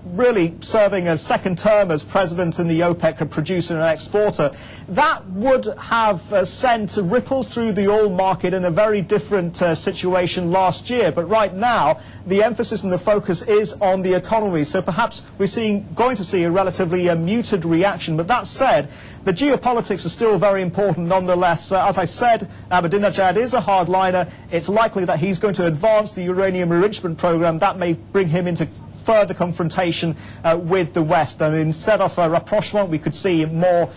really serving a second term as president in the OPEC producer and exporter. That would have sent ripples through the oil market in a very different situation last year. But right now, the emphasis and the focus is on the economy. So perhaps we're going to see a relatively muted reaction. But that said, the geopolitics are still very important nonetheless. As I said, Ahmadinejad is a hardliner. It's likely that he's going to advance the uranium enrichment program. That may bring him into further confrontation with the West. And instead of rapprochement, we could see more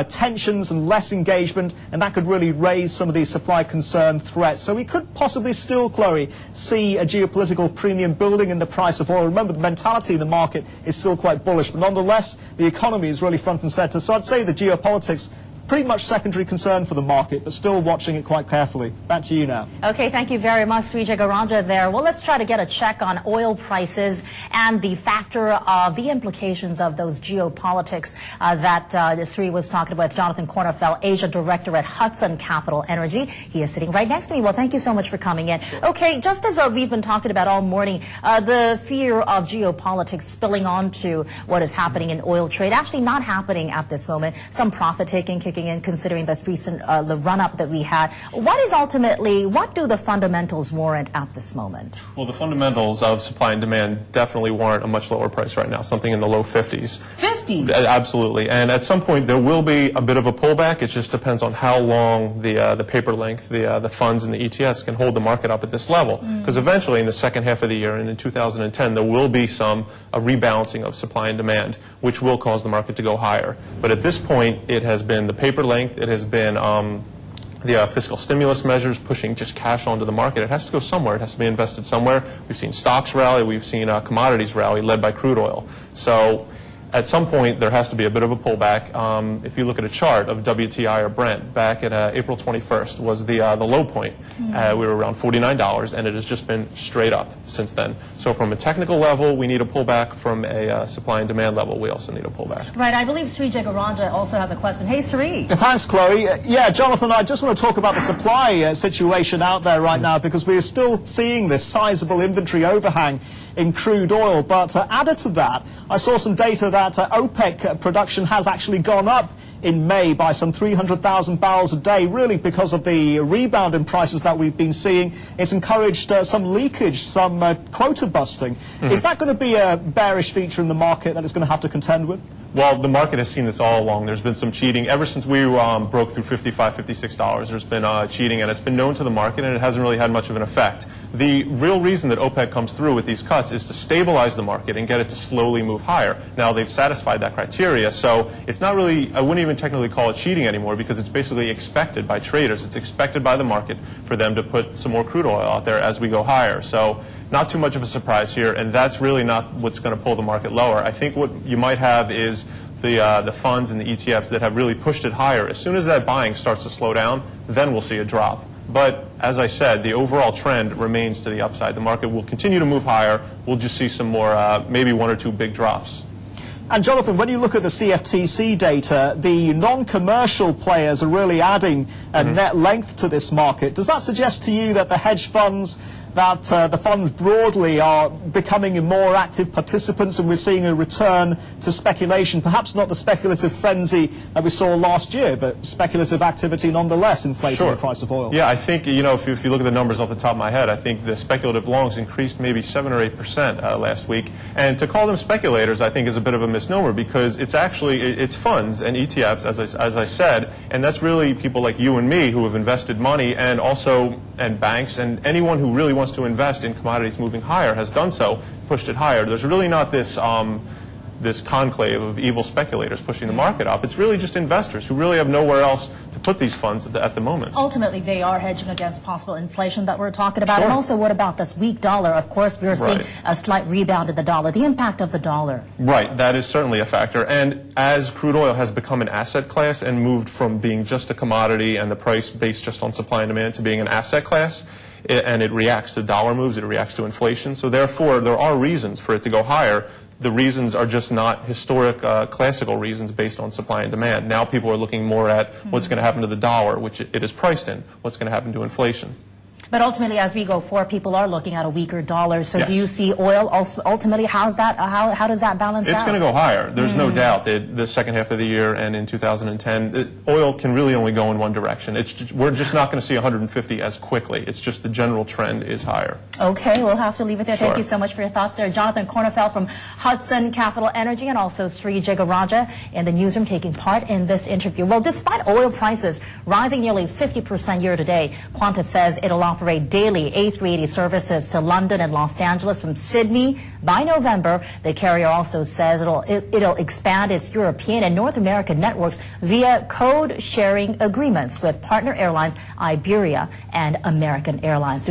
tensions and less engagement, and that could really raise some of these supply concern threats. So we could possibly still, Chloe, see a geopolitical premium building in the price of oil. Remember, the mentality in the market is still quite bullish, but nonetheless, the economy is really front and center. So I'd say the geopolitics, pretty much secondary concern for the market, but still watching it quite carefully. Back to you now. Okay, thank you very much, Sri Jaggaranja there. Well, let's try to get a check on oil prices and the factor of the implications of those geopolitics that Sri was talking about. Jonathan Kornfeld, Asia Director at Hudson Capital Energy. He is sitting right next to me. Well, thank you so much for coming in. Okay, just as we've been talking about all morning, the fear of geopolitics spilling onto what is happening in oil trade, actually not happening at this moment. Some profit-taking kicking in, considering this recent the run-up that we had. What do the fundamentals warrant at this moment? Well, the fundamentals of supply and demand definitely warrant a much lower price right now, something in the low 50s. 50? Absolutely. And at some point there will be a bit of a pullback. It just depends on how long the paper length, the funds and the ETFs can hold the market up at this level. Because eventually in the second half of the year and in 2010 there will be a rebalancing of supply and demand, which will cause the market to go higher. But at this point it has been the paper length, it has been the fiscal stimulus measures pushing just cash onto the market. It has to go somewhere. It has to be invested somewhere. We've seen stocks rally. We've seen commodities rally led by crude oil. So at some point there has to be a bit of a pullback. If you look at a chart of WTI or Brent, back at April 21st was the low point. We were around $49, and it has just been straight up since then. So from a technical level, we need a pullback. From a supply and demand level, we also need a pullback. Right. I believe Sri Jaggaranja also has a question. Hey, Sri. Thanks, Chloe. Yeah, Jonathan, I just want to talk about the supply situation out there right now, because we are still seeing this sizable inventory overhang in crude oil. But added to that, I saw some data that OPEC production has actually gone up in May by some 300,000 barrels a day, really because of the rebound in prices that we've been seeing. It's encouraged some leakage, some quota busting. Is that going to be a bearish feature in the market that it's going to have to contend with? Well, the market has seen this all along. There's been some cheating. Ever since we broke through $55, $56, there's been cheating, and it's been known to the market, and it hasn't really had much of an effect. The real reason that OPEC comes through with these cuts is to stabilize the market and get it to slowly move higher. Now, they've satisfied that criteria, so it's not really, I wouldn't even technically call it cheating anymore, because it's basically expected by traders. It's expected by the market for them to put some more crude oil out there as we go higher. So not too much of a surprise here, and that's really not what's going to pull the market lower. I think what you might have is the funds and the ETFs that have really pushed it higher. As soon as that buying starts to slow down, then we'll see a drop. But as I said, the overall trend remains to the upside. The market will continue to move higher. We'll just see some more, maybe one or two big drops. And Jonathan, when you look at the CFTC data, the non-commercial players are really adding a net length to this market. Does that suggest to you that the hedge funds, that the funds broadly are becoming more active participants, and we're seeing a return to speculation, perhaps not the speculative frenzy that we saw last year, but speculative activity nonetheless inflating the price of oil? Yeah, I think, you know, if you look at the numbers off the top of my head, I think the speculative longs increased maybe 7 or 8% last week. And to call them speculators, I think, is a bit of a misnomer, because it's actually, it's funds and ETFs, as I said, and that's really people like you and me who have invested money, and also, and banks, and anyone who really wants to invest in commodities moving higher has done so, pushed it higher. There's really not this this conclave of evil speculators pushing the market up. It's really just investors who really have nowhere else to put these funds at the moment. Ultimately, they are hedging against possible inflation that we're talking about. Sure. And also, what about this weak dollar? Of course, we're seeing a slight rebound in the dollar. The impact of the dollar. Right, that is certainly a factor. And as crude oil has become an asset class and moved from being just a commodity and the price based just on supply and demand to being an asset class, and it reacts to dollar moves, it reacts to inflation. So therefore, there are reasons for it to go higher. The reasons are just not historic, classical reasons based on supply and demand. Now people are looking more at what's going to happen to the dollar, which it is priced in, what's going to happen to inflation. But ultimately, as we go forward, people are looking at a weaker dollar. So Yes. do you see oil also, ultimately, how does that balance out? It's going to go higher. There's no doubt that the second half of the year and in 2010, oil can really only go in one direction. We're just not going to see 150 as quickly. It's just the general trend is higher. Okay, we'll have to leave it there. Sure. Thank you so much for your thoughts there. Jonathan Kornfeld from Hudson Capital Energy and also Sri Jagaraja in the newsroom taking part in this interview. Well, despite oil prices rising nearly 50% year to date, Qantas says it'll operate daily A380 services to London and Los Angeles from Sydney by November. The carrier also says it'll expand its European and North American networks via code sharing agreements with partner airlines Iberia and American Airlines.